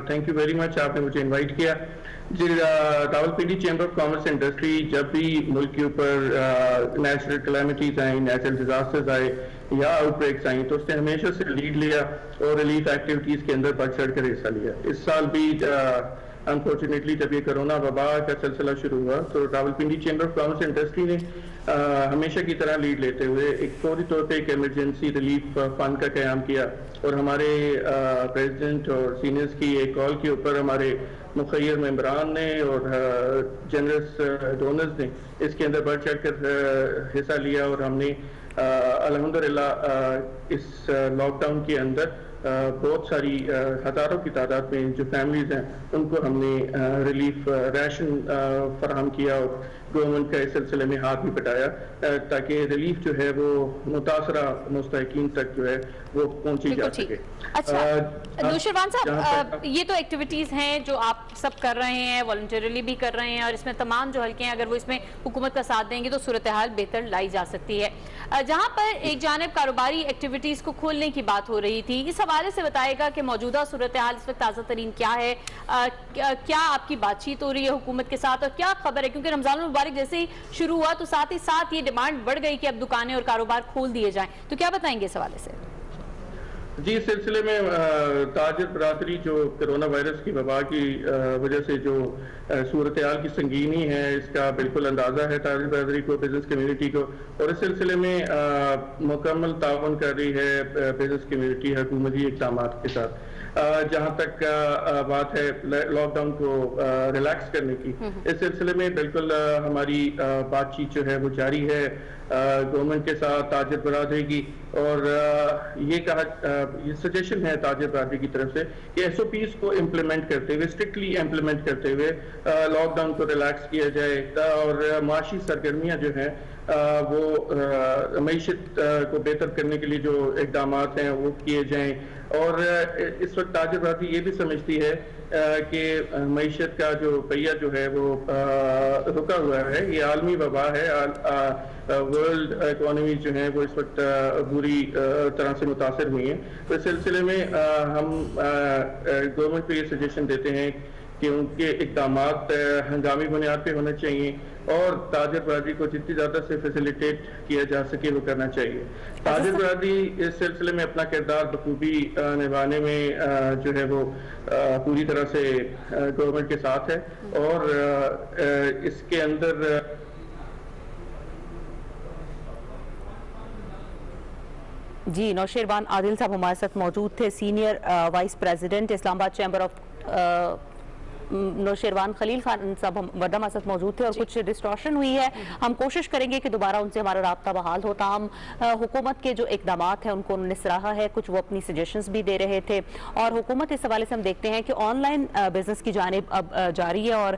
تھینک یو ویری مچ, آپ نے مجھے انوائٹ کیا. جی Rawalpindi chamber of commerce industry جب بھی ملک کے اوپر نیچرل کلیمٹیز آئیں, نیچرل ڈیزاسٹرز آئے یا آؤٹ بریکس آئیں تو اس نے ہمیشہ سے لیڈ لیا اور ریلیف ایکٹیویٹیز کے اندر بڑھ چڑھ کر حصہ لیا. اس سال بھی انفارچونیٹلی جب یہ کرونا وبا کا سلسلہ شروع ہوا تو Rawalpindi chamber of commerce industry نے ہمیشہ کی طرح لیڈ لیتے ہوئے ایک فوری طور پہ ایک ایمرجنسی ریلیف فنڈ کا قیام کیا, اور ہمارے پریزیڈنٹ اور سینئرز کی ایک کال کے اوپر ہمارے مخیر ممبران نے اور جنرس ڈونرز نے اس کے اندر بڑھ چڑھ کر حصہ لیا, اور ہم نے الحمدللہ اس لاک ڈاؤن کے اندر بہت ساری ہزاروں کی تعداد میں جو فیملیز ہیں ان کو ہم نے ریلیف ریشن فراہم کیا, اور گورنمنٹ کا اس سلسلے میں ہاتھ بھی بٹایا تاکہ ریلیف جو ہے وہ متاثرہ مستحقین تک جو ہے وہ پہنچی جا سکے. اچھا نوشیروان صاحب, یہ تو ایکٹیویٹیز ہیں جو آپ سب کر رہے ہیں, والنٹریلی بھی کر رہے ہیں, اور اس میں تمام جو حلقے ہیں اگر وہ اس میں حکومت کا ساتھ دیں گے تو صورتحال بہتر لائی جا سکتی ہے. جہاں پر ایک جانب کاروباری ایکٹیویٹیز کو کھولنے کی بات ہو رہی تھی, اس حوالے سے بتائے گا کہ موجودہ صورتحال اس وقت تازہ ترین کیا ہے, کیا آپ کی بات چیت ہو رہی ہے حکومت کے ساتھ, اور کیا خبر ہے, کیونکہ رمضان المبارک جیسے ہی شروع ہوا تو ساتھ ہی ساتھ یہ ڈیمانڈ بڑھ گئی کہ اب دکانیں اور کاروبار کھول دیے جائیں, تو کیا بتائیں گے اس حوالے سے؟ جی اس سلسلے میں تاجر برادری جو کرونا وائرس کی وبا کی وجہ سے جو صورتحال کی سنگینی ہے اس کا بالکل اندازہ ہے تاجر برادری کو, بزنس کمیونٹی کو, اور اس سلسلے میں مکمل تعاون کر رہی ہے بزنس کمیونٹی حکومتی اقدامات کے ساتھ. جہاں تک بات ہے لاک ڈاؤن کو ریلیکس کرنے کی, اس سلسلے میں بالکل ہماری بات چیت جو ہے وہ جاری ہے گورنمنٹ کے ساتھ, تاجر برادری کی, اور یہ سجیشن ہے تاجر برادری کی طرف سے کہ ایس او پیز کو امپلیمنٹ کرتے ہوئے, اسٹرکٹلی امپلیمنٹ کرتے ہوئے لاک ڈاؤن کو ریلیکس کیا جائے, اور معاشی سرگرمیاں جو ہیں وہ معیشت کو بہتر کرنے کے لیے جو اقدامات ہیں وہ کیے جائیں. اور اس وقت تاجر برادری یہ بھی سمجھتی ہے کہ معیشت کا جو پہیہ جو ہے وہ رکا ہوا ہے, یہ عالمی وبا ہے, ورلڈ اکانومی جو ہیں وہ اس وقت بری طرح سے متاثر ہوئی ہیں. تو اس سلسلے میں ہم گورنمنٹ کو یہ سجیشن دیتے ہیں کہ ان کے اقدامات ہنگامی بنیاد پہ ہونے چاہیے, اور تاجر برادری کو جتنی زیادہ سے فیسیلیٹیٹ کیا جا سکے وہ کرنا چاہیے. تاجر برادری اس سلسلے میں اپنا کردار بخوبی نبھانے میں جو ہے وہ پوری طرح سے گورنمنٹ کے ساتھ ہے, اور اس کے اندر جی نوشیروان عادل صاحب ہمارے ساتھ موجود تھے, سینئر وائس پریزیڈنٹ اسلام آباد چیمبر آف نوشیروان خلیل خان صاحب ورنہ ہمارے ساتھ موجود تھے, اور کچھ ڈسٹورشن ہوئی ہے, ہم کوشش کریں گے کہ دوبارہ ان سے ہمارا رابطہ بحال ہوتا. ہم حکومت کے جو اقدامات ہیں ان کو انہوں نے سراہا ہے, کچھ وہ اپنی سجیشنز بھی دے رہے تھے, اور حکومت اس حوالے سے ہم دیکھتے ہیں کہ آن لائن بزنس کی جانب اب جاری ہے, اور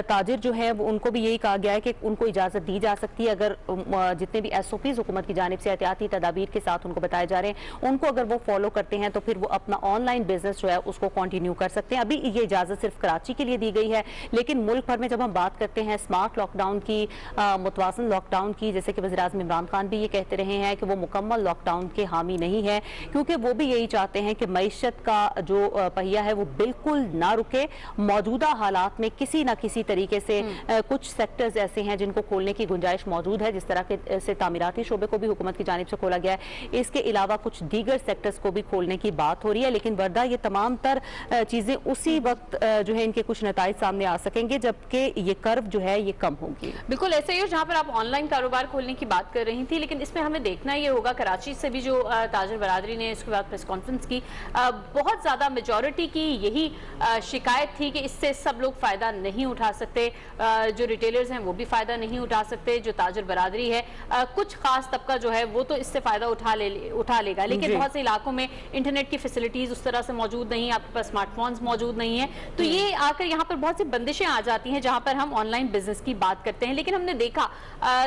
تاجر جو ہے ان کو بھی یہی کہا گیا ہے کہ ان کو اجازت دی جا سکتی ہے اگر جتنے بھی ایس او پیز حکومت کی جانب سے احتیاطی تدابیر کے ساتھ ان کو بتائے جا رہے ہیں, ان کو اگر وہ فالو کرتے ہیں تو پھر وہ اپنا آن لائن بزنس جو ہے اس کو کنٹینیو کر سکتے ہیں. ابھی یہ اجازت صرف کراچی के लिए दी गई है, लेकिन मुल्क भर में जब हम बात करते हैं स्मार्ट लॉकडाउन की, मुतवाज़न लॉकडाउन की, जैसे कि वज़ीर-ए-आज़म इमरान खान भी ये कहते रहे हैं कि वो मुकम्मल लॉकडाउन के हामी नहीं है, क्योंकि वो भी यही चाहते हैं कि मईशत का जो पहिया है वो बिल्कुल ना रुके। मौजूदा हालात में किसी ना किसी तरीके से कुछ सेक्टर्स ऐसे हैं जिनको खोलने की गुंजाइश मौजूद है, जिस तरह के से तामीराती शोबे को भी हुकूमत की जानिब से खोला गया है, इसके अलावा कुछ दीगर सेक्टर्स को भी खोलने की बात हो रही है, लेकिन वर्दा ये तमाम तर चीजें उसी वक्त जो है इनके कुछ नताइज सामने आ सकेंगे जबकि ये कर्व जो है ये कम होगी। बिल्कुल ऐसे ही, जहां पर आप ऑनलाइन कारोबार खोलने की बात कर रही थी, लेकिन इसमें हमें देखना ये होगा, कराची से भी जो ताजिर बरादरी ने इसके बाद प्रेस कॉन्फ्रेंस की, बहुत ज्यादा मेजॉरिटी की यही शिकायत थी कि इससे सब लोग फायदा नहीं उठा सकते, जो रिटेलर्स हैं वो भी फायदा नहीं उठा सकते, जो ताजिर बरादरी है कुछ खास तबका जो है वो तो इससे फायदा उठा लेगा, लेकिन बहुत से इलाकों में इंटरनेट की फैसिलिटीज उस तरह से मौजूद नहीं, आपके पास स्मार्टफोन्स मौजूद नहीं है, तो ये आकर यहाँ पर बहुत सी बंदिशें आ जाती हैं जहां पर हम ऑनलाइन बिजनेस की बात करते हैं। लेकिन हमने देखा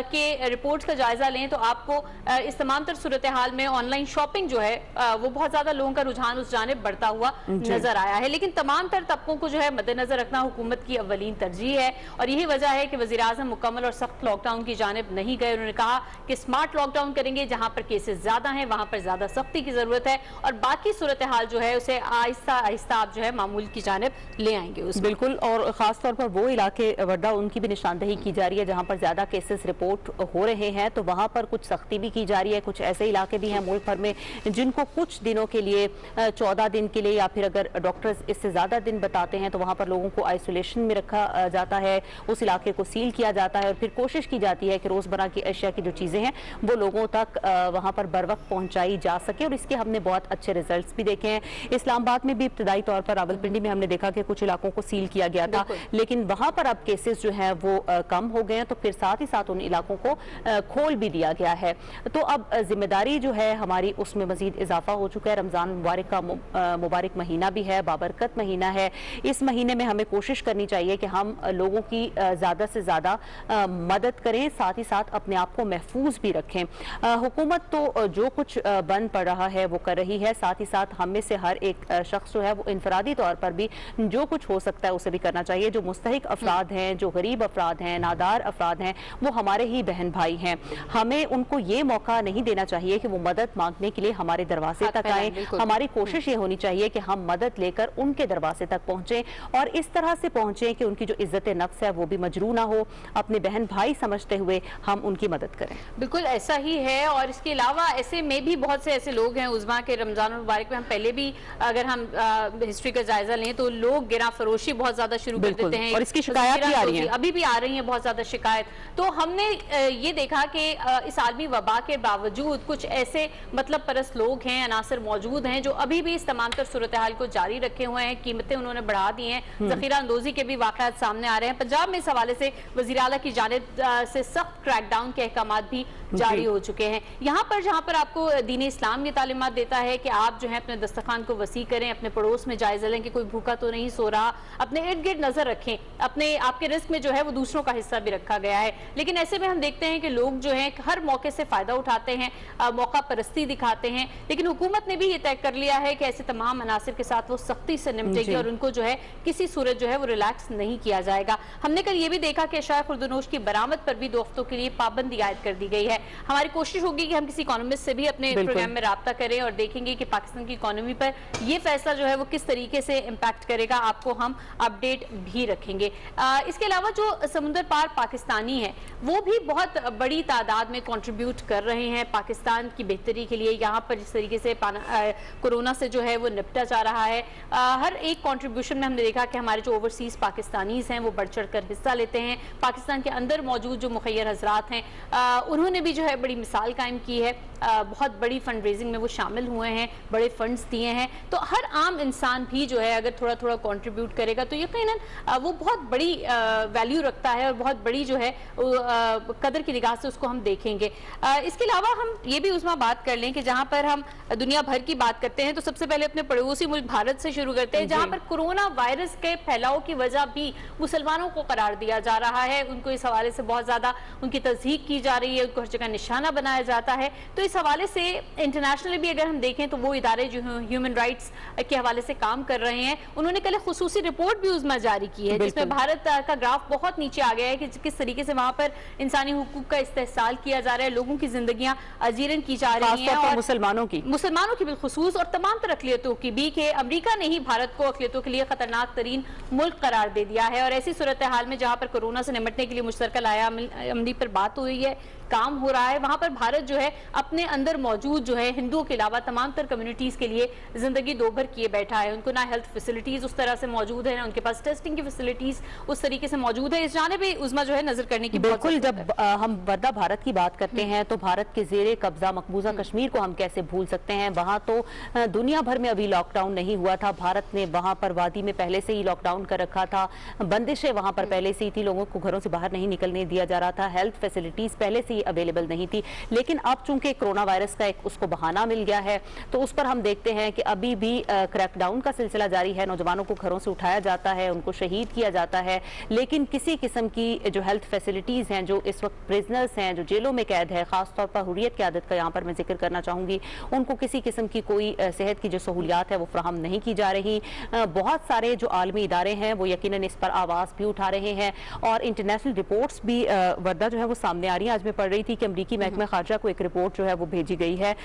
कि रिपोर्ट्स का जायजा लें तो आपको इस तमाम तर सूरत हाल में ऑनलाइन शॉपिंग जो है वो बहुत ज्यादा लोगों का रुझान उस जानिब बढ़ता हुआ नजर आया है, लेकिन तमाम तर तबकों को जो है मद्देनजर रखना हुकूमत की अव्वलीन तरजीह है, और यही वजह है कि वज़ीर-ए-आज़म मुकम्मल और सख्त लॉकडाउन की जानिब नहीं गए। उन्होंने कहा कि स्मार्ट लॉकडाउन करेंगे, जहां पर केसेस ज्यादा हैं वहां पर ज्यादा सख्ती की जरूरत है, और बाकी सूरत हाल जो है उसे आहिस्ता आहिस्ता आप जो है मामूल की जानिब ले आएंगे। बिल्कुल, और खास तौर पर वो इलाके वर्दा उनकी भी निशानदही की जा रही है जहां पर ज्यादा केसेस रिपोर्ट हो रहे हैं, तो वहां पर कुछ सख्ती भी की जा रही है। कुछ ऐसे इलाके भी हैं मुल्क भर में जिनको कुछ दिनों के लिए 14 दिन के लिए, या फिर अगर डॉक्टर्स इससे ज्यादा दिन बताते हैं तो वहां पर लोगों को आइसोलेशन में रखा जाता है, उस इलाके को सील किया जाता है, और फिर कोशिश की जाती है कि रोजमर्रा की अशिया की जो चीजें हैं वो लोगों तक वहां पर बर वक्त पहुंचाई जा सके, और इसके हमने बहुत अच्छे रिजल्ट्स भी देखे हैं। इस्लामाबाद में भी इब्तदाई तौर पर रावलपिंडी में हमने देखा कि कुछ इलाकों को सील किया गया था, लेकिन वहां पर अब केसेस जो है वो कम हो गए हैं, तो फिर साथ ही साथ उन इलाकों को खोल भी दिया गया है। तो अब जिम्मेदारी जो है हमारी उसमें मजीद इजाफा हो चुका है। रमजान मुबारक का मुबारक महीना भी है, बाबरकत महीना है। इस महीने में हमें कोशिश करनी चाहिए कि हम लोगों की ज्यादा से ज्यादा मदद करें, साथ ही साथ अपने आप को महफूज भी रखें। हुकूमत तो जो कुछ बन पड़ रहा है वो कर रही है, साथ ही साथ हम में से हर एक शख्स जो है वो इनफरादी तौर पर भी जो कुछ हो सकता है उसे भी करना चाहिए। जो मुस्तहिक अफराद हैं, जो गरीब अफराद हैं, नादार अफराद हैं, वो हमारे ही बहन भाई हैं। हमें उनको ये मौका नहीं देना चाहिए कि वो मदद मांगने के लिए हमारे दरवाजे तक आए। हमारी कोशिश ये होनी चाहिए कि हम मदद लेकर उनके दरवाजे तक पहुंचे, और इस तरह से पहुंचे कि उनकी जो इज्जत नफ्स है वो भी मजरू ना हो, अपने बहन भाई समझते हुए हम उनकी मदद करें। बिल्कुल ऐसा ही है, और इसके अलावा ऐसे में भी बहुत से ऐसे लोग हैं उज़्मा के रमजान मुबारक में, हम पहले भी अगर हम हिस्ट्री का जायजा लें तो लोग गिरा फरोशी बहुत ज्यादा शुरू कर देते हैं, और इसकी शिकायत भी आ रही है, अभी भी आ रही है बहुत ज्यादा शिकायत। तो हमने ये देखा कि इस आलमी वबा के बावजूद कुछ ऐसे मतलब परस्त लोग हैं, अनासर मौजूद हैं जो अभी भी इस तमाम तर सूरत हाल को जारी रखे हुए हैं, कीमतें उन्होंने बढ़ा दी हैं, जखीरा अंदोजी के भी वाक़यात सामने आ रहे हैं। पंजाब में इस हवाले से वज़ीर आला की जानिब से सख्त क्रैकडाउन के अहकामात भी जारी हो चुके हैं। यहाँ पर जहाँ पर आपको दीन इस्लाम ये तालीमात देता है कि आप जो है अपने दस्तरखान को वसी करें, अपने पड़ोस में जायजा लें कि कोई भूखा तो नहीं सो रहा, अपने इर्द गिर्द नजर रखें, अपने आपके रिस्क में जो है वो दूसरों का हिस्सा भी रखा गया है। लेकिन ऐसे में हम देखते हैं कि लोग जो है हर मौके से फायदा उठाते हैं, मौका परस्ती दिखाते हैं, लेकिन हुकूमत ने भी ये तय कर लिया है कि ऐसे तमाम अनासिर के साथ वो सख्ती से निपटेगी और उनको जो है किसी सूरत जो है वो रिलैक्स नहीं किया जाएगा। हमने कल ये भी देखा कि अशाया खुर्दनोश की बरामद पर भी 2 हफ्तों के लिए पाबंदी आयद कर दी गई है। हमारी कोशिश होगी कि हम किसी इकोनॉमिस्ट से भी अपने प्रोग्राम में राब्ता करें और देखेंगे कि पाकिस्तान की इकोनॉमी पर ये फैसला जो है वो किस तरीके से इम्पैक्ट करेगा, आपको हम अपडेट भी रखेंगे। इसके अलावा जो समुद्र पार पाकिस्तानी है वो भी बहुत बड़ी तादाद में कंट्रीब्यूट कर रहे हैं पाकिस्तान की बेहतरी के लिए। यहाँ पर जिस तरीके से कोरोना से जो है वो निपटा जा रहा है, हर एक कंट्रीब्यूशन में हमने देखा कि हमारे जो ओवरसीज पाकिस्तानीज हैं वो बढ़ चढ़ कर हिस्सा लेते हैं। पाकिस्तान के अंदर मौजूद जो मुखैर हजरात हैं उन्होंने भी जो है बड़ी मिसाल कायम की है, बहुत बड़ी फंड रेजिंग में वो शामिल हुए हैं, बड़े फंड्स दिए हैं। तो हर आम इंसान भी जो है अगर थोड़ा थोड़ा कंट्रीब्यूट करेगा तो यकीनन वो बहुत बड़ी वैल्यू रखता है और बहुत बड़ी जो है कदर की निगाह से उसको हम देखेंगे। इसके अलावा हम ये भी उसमें बात कर लें कि जहाँ पर हम दुनिया भर की बात करते हैं तो सबसे पहले अपने पड़ोसी मुल्क भारत से शुरू करते हैं, जहाँ पर कोरोना वायरस के फैलाव की वजह भी मुसलमानों को करार दिया जा रहा है। उनको इस हवाले से बहुत ज्यादा उनकी तस्दीक की जा रही है, उनको हर जगह निशाना बनाया जाता है। तो इस इस हवाले से इंटरनेशनली भी अगर हम देखें तो वो इदारे जो ह्यूमन राइट्स के हवाले से काम कर रहे हैं, उन्होंने कल खुसूसी रिपोर्ट भी उज़्मा जारी की है जिसमें भारत का ग्राफ बहुत नीचे आ गया है कि किस तरीके से वहां पर इंसानी हुकूक का इस्तेहसाल किया जा रहा है, लोगों की जिंदगियां अजीरन की जा रही हैं, और मुसलमानों की बिलखुसूस और तमाम तर अक़लियतों की भी, कि अमेरिका ने ही भारत को अक़लियतों के लिए खतरनाक तरीन मुल्क करार दे दिया है। और ऐसी सूरत हाल में जहां पर कोरोना से निपटने के लिए मुश्तरका लाया अमली पर बात हुई है, काम हो रहा है, वहां पर भारत जो है अपने अंदर मौजूद जो है हिंदुओं के अलावा तमाम तर कम्युनिटीज के लिए जिंदगी दोभर किए बैठा है। उनको ना हेल्थ फैसिलिटीज उस तरह से मौजूद है, ना उनके पास टेस्टिंग की फैसिलिटीज उस तरीके से मौजूद है। इस जाने पे उज़्मा जो है नजर करने की बिल्कुल। जब हम वर्दा भारत की बात करते हैं तो भारत के जेरे कब्जा मकबूजा कश्मीर को हम कैसे भूल सकते हैं। वहां तो दुनिया भर में अभी लॉकडाउन नहीं हुआ था, भारत ने वहां पर वादी में पहले से ही लॉकडाउन कर रखा था, बंदिशें वहां पर पहले से ही थी, लोगों को घरों से बाहर नहीं निकलने दिया जा रहा था, हेल्थ फैसिलिटीज पहले से ही अवेलेबल नहीं थी। लेकिन अब चूंकि कोरोना वायरस का एक उसको बहाना मिल गया है तो उस पर हम देखते हैं कि अभी भी क्रैकडाउन का सिलसिला जारी है, नौजवानों को घरों से उठाया जाता है, उनको शहीद किया जाता है, लेकिन किसी किस्म की जो हेल्थ फैसिलिटीज हैं, जो इस वक्त प्रिजनर्स हैं, जो जेलों में कैद है, खासतौर पर हुर्रियत की आदत का यहाँ पर मैं जिक्र करना चाहूंगी, उनको किसी किस्म की कोई सेहत की जो सहूलियात है वो फ्राहम नहीं की जा रही। बहुत सारे जो आलमी इदारे हैं वो यकीनन इस पर आवाज भी उठा रहे हैं और इंटरनेशनल रिपोर्ट्स भी वर्दा जो है वो सामने आ रही है। आज मैं पढ़ रही थी कि अमरीकी महकमा खारजा को एक रिपोर्ट जो है वो भेजी गई है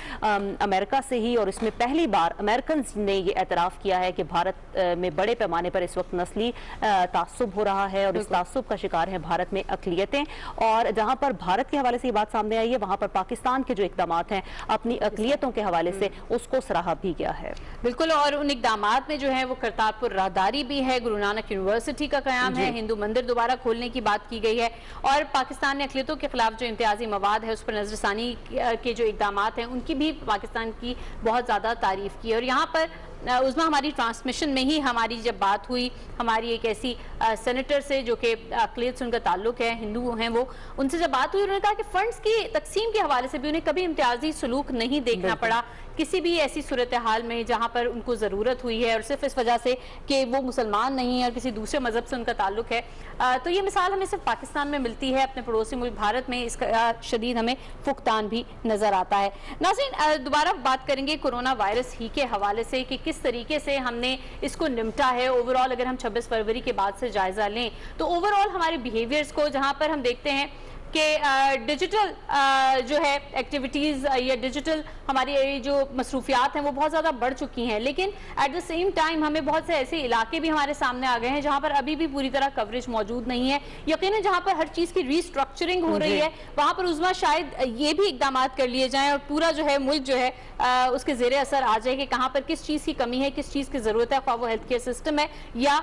अमेरिका से ही, और इसमें पहली बार अमेरिकन ने ये एतराफ़ किया है कि भारत में बड़े पैमाने पर इस वक्त नस्ली तासुब हो रहा है और इस तासुब का शिकार है भारत में अक़लियतें। और जहां पर भारत के हवाले से ये बात सामने आई है, वहां पर पाकिस्तान के जो इक़दामात हैं अपनी अक़लियतों के हवाले से उसको सराहा भी गया है। बिल्कुल, और उन इक़दामात में जो है वो करतारपुर राहदारी भी है, गुरु नानक यूनिवर्सिटी का क़याम है, हिंदू मंदिर दोबारा खोलने की बात की गई है, और पाकिस्तान ने अक़लियतों के खिलाफ जो इम्तियाजी मवाद है उस पर नजरसानी के जो इक़दामात हैं उनकी भी पाकिस्तान की बहुत ज़्यादा तारीफ की। और यहाँ पर उज़्मा हमारी ट्रांसमिशन में ही हमारी जब बात हुई हमारी एक ऐसी सेनेटर से जो कि अक़लियत से उनका ताल्लुक है, हिंदू हैं वो, उनसे जब बात हुई उन्होंने कहा कि फंड्स की तकसीम के हवाले से भी उन्हें कभी इम्तियाजी सलूक नहीं देखना पड़ा किसी भी ऐसी सूरत हाल में जहाँ पर उनको ज़रूरत हुई है, और सिर्फ इस वजह से कि वो मुसलमान नहीं है और किसी दूसरे मज़हब से उनका ताल्लुक है। तो ये मिसाल हमें सिर्फ पाकिस्तान में मिलती है, अपने पड़ोसी मुल्क भारत में इसका शदीद हमें फुकतान भी नज़र आता है। नाज़रीन, दोबारा बात करेंगे कोरोना वायरस ही के हवाले से कि किस तरीके से हमने इसको निपटा है। ओवरऑल अगर हम 26 फरवरी के बाद से जायजा लें तो ओवरऑल हमारे बिहेवियर्स को, जहां पर हम देखते हैं कि डिजिटल जो है एक्टिविटीज़ या डिजिटल हमारी जो मसरूफियात हैं वो बहुत ज़्यादा बढ़ चुकी हैं, लेकिन एट द सेम टाइम हमें बहुत से ऐसे इलाके भी हमारे सामने आ गए हैं जहाँ पर अभी भी पूरी तरह कवरेज मौजूद नहीं है। यकीनन जहाँ पर हर चीज़ की रीस्ट्रक्चरिंग हो रही है वहाँ पर उज़्मा शायद ये भी इक़दाम कर लिए जाएँ और पूरा जो है मुल्क जो है उसके ज़ेरे असर आ जाए कि कहाँ पर किस चीज़ की कमी है, किस चीज़ की ज़रूरत है, ख्वाह वो हेल्थ केयर सिस्टम है या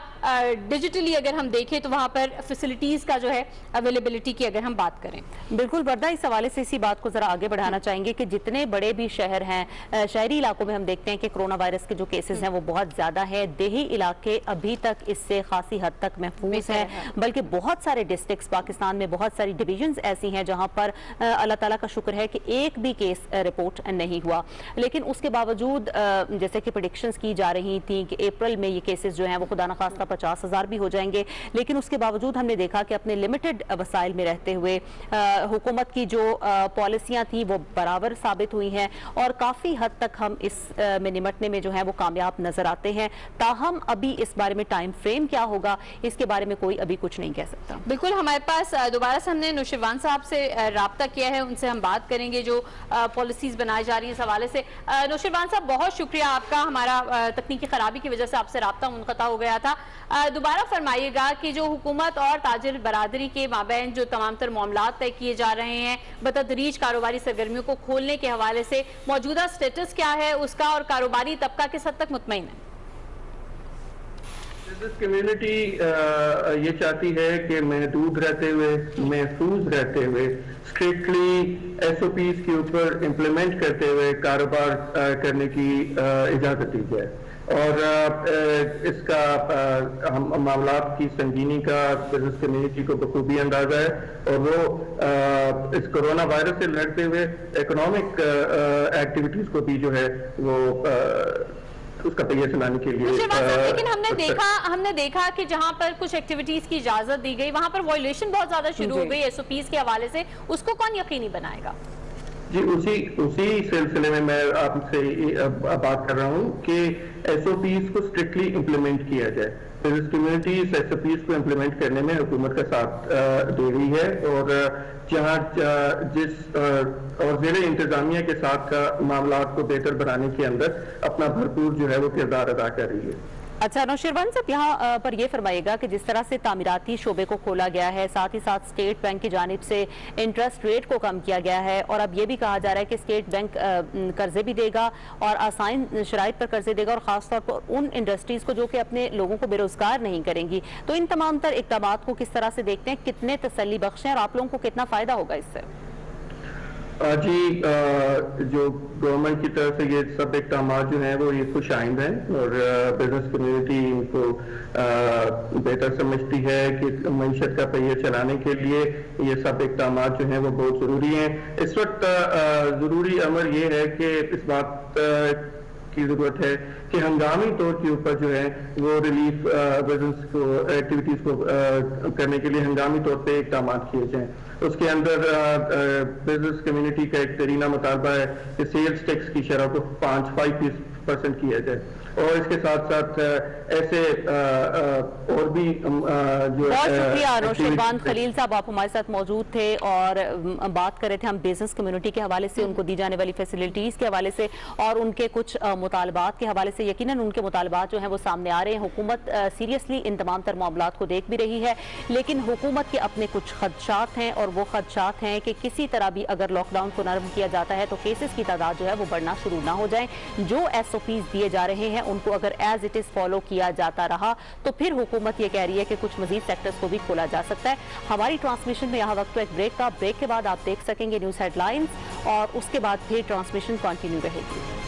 डिजिटली अगर हम देखें तो वहाँ पर फैसिलिटीज़ का जो है अवेलेबिलिटी की अगर हम बात करें। बिल्कुल वर्दा, इस हवाले से इसी बात को जरा आगे बढ़ाना चाहेंगे कि जितने बड़े भी शहर हैं, शहरी इलाकों में हम देखते हैं कि कोरोना वायरस के जो केसेस हैं वो बहुत ज्यादा है, देही इलाके अभी तक इससे खासी हद तक महफूज हैं, बल्कि बहुत सारे डिस्ट्रिक्ट्स पाकिस्तान में, बहुत सारी डिविजन्स ऐसी हैं जहां पर अल्लाह ताला का शुक्र है कि एक भी केस रिपोर्ट नहीं हुआ। लेकिन उसके बावजूद जैसे कि प्रेडिक्शंस की जा रही थी कि अप्रैल में ये केसेस जो हैं वो खुदा न खास्ता 50,000 भी हो जाएंगे, लेकिन उसके बावजूद हमने देखा कि अपने लिमिटेड वसाइल में रहते हुए हुकूमत की जो पॉलिसियां थी वो बराबर साबित हुई हैं और काफ़ी हद तक हम इस में निमटने में जो है वो कामयाब नजर आते हैं। ताहम अभी इस बारे में टाइम फ्रेम क्या होगा इसके बारे में कोई अभी कुछ नहीं कह सकता। बिल्कुल, हमारे पास दोबारा से हमने नौशरवान साहब से राब्ता किया है, उनसे हम बात करेंगे जो पॉलिसीज बनाई जा रही हैं इस हवाले से। नौशरवान साहब, बहुत शुक्रिया आपका, हमारा तकनीकी खराबी की वजह से आपसे राब्ता मुनक़ता हो गया था। दोबारा फरमाइएगा कि जो हुकूमत और ताजिर बरादरी के माबैन जो तमाम तर मामलात तय किए जा रहे हैं बतदरीज कारोबारी सरगर्मियों को खोलने के हवाले से मौजूदा स्टेटस क्या है उसका, और कारोबारी तबका किस हद तक मुतमईन है? कम्युनिटी ये चाहती है कि महदूद रहते हुए, महफूज रहते हुए, स्ट्रिक्टली SOPs के ऊपर इम्प्लीमेंट करते हुए कारोबार करने की इजाज़त दी जाए। और इसका हम मामलात की संगीनी का बिजनेस कम्युनिटी को बखूबी अंदाजा है और वो इस कोरोना वायरस से लड़ते हुए इकोनॉमिक एक्टिविटीज़ को भी जो है वो उसका पहिया चलाने के लिए। लेकिन हमने देखा कि जहां पर कुछ एक्टिविटीज की इजाजत दी गई वहां पर वायलेशन बहुत ज्यादा शुरू हो गई SOPs के हवाले से, उसको कौन यकीनी बनाएगा? جی اسی سلسلے میں آپ سے بات کر رہا ہوں کہ SOPs کو اسٹرکٹلی امپلیمنٹ کیا جائے. بزنس کمیونٹی اس SOPs کو امپلیمنٹ کرنے میں حکومت کا ساتھ دے رہی ہے, اور جہاں اور ضلع انتظامیہ کے ساتھ کا معاملات کو بہتر بنانے کے اندر اپنا بھرپور جو ہے وہ کردار ادا کر رہی ہے. اچھا نوشیروان صاحب, یہاں پر یہ فرمائیے گا کہ جس طرح سے تعمیراتی شعبے کو کھولا گیا ہے, ساتھ ہی ساتھ اسٹیٹ بینک کی جانب سے انٹرسٹ ریٹ کو کم کیا گیا ہے, اور اب یہ بھی کہا جا رہا ہے کہ اسٹیٹ بینک قرضے بھی دے گا اور آسان شرائط پر قرضے دے گا, اور خاص طور پر ان انڈسٹریز کو جو کہ اپنے لوگوں کو بے روزگار نہیں کریں گی, تو ان تمام تر اقدامات کو کس طرح سے دیکھتے ہیں, کتنے تسلی بخش ہیں اور آپ لوگوں کو کتنا فائدہ ہوگا اس سے؟ جی جو گورنمنٹ کی طرف سے یہ سب اقدامات جو ہیں وہ یہ خوش آئند ہیں, اور بزنس کمیونٹی ان کو بہتر سمجھتی ہے کہ معیشت کا پہیہ چلانے کے لیے یہ سب اقدامات جو ہیں وہ بہت ضروری ہیں. اس وقت ضروری امر یہ ہے کہ اس بات کی ضرورت ہے کہ ہنگامی طور کے اوپر جو ہے وہ ریلیف بزنس کو ایکٹیویٹیز کو کرنے کے لیے ہنگامی طور پہ اقدامات کیے جائیں. اس کے اندر بزنس کمیونٹی کا ایک ترینہ مطالبہ ہے کہ سیلز ٹیکس کی شرح کو 5% کیا جائے, اور اس کے ساتھ ساتھ ایسے اور بھی جو بہت شکریہ نوشیروان خلیل صاحب, آپ ہمارے ساتھ موجود تھے اور بات کر رہے تھے ہم بزنس کمیونٹی کے حوالے سے, ان کو دی جانے والی فیسلٹیز کے حوالے سے اور ان کے کچھ مطالبات کے حوالے سے. یقیناً ان کے مطالبات جو ہیں وہ سامنے آ رہے ہیں, حکومت سیریسلی ان تمام تر معاملات کو دیکھ بھی رہی ہے, لیکن حکومت کے اپنے کچھ خدشات ہیں, اور وہ خدشات ہیں کہ کسی طرح بھی اگر لاک ڈاؤن کو نرم کیا جاتا ہے تو کیسز کی تعداد جو ہے وہ بڑھنا شروع نہ ہو جائیں. جو SOPs دیے جا رہے ہیں ان کو اگر ایز اٹ از فالو کیا جاتا رہا تو پھر حکومت یہ کہہ رہی ہے کہ کچھ مزید سیکٹرز کو بھی کھولا جا سکتا ہے. ہماری ٹرانسمیشن میں یہاں وقت ایک بریک کا, بریک کے بعد آپ دیکھ سکیں گے نیوز ہیڈ لائنز, اور اس کے بعد پھر ٹرانسمیشن کنٹینیو رہے گی.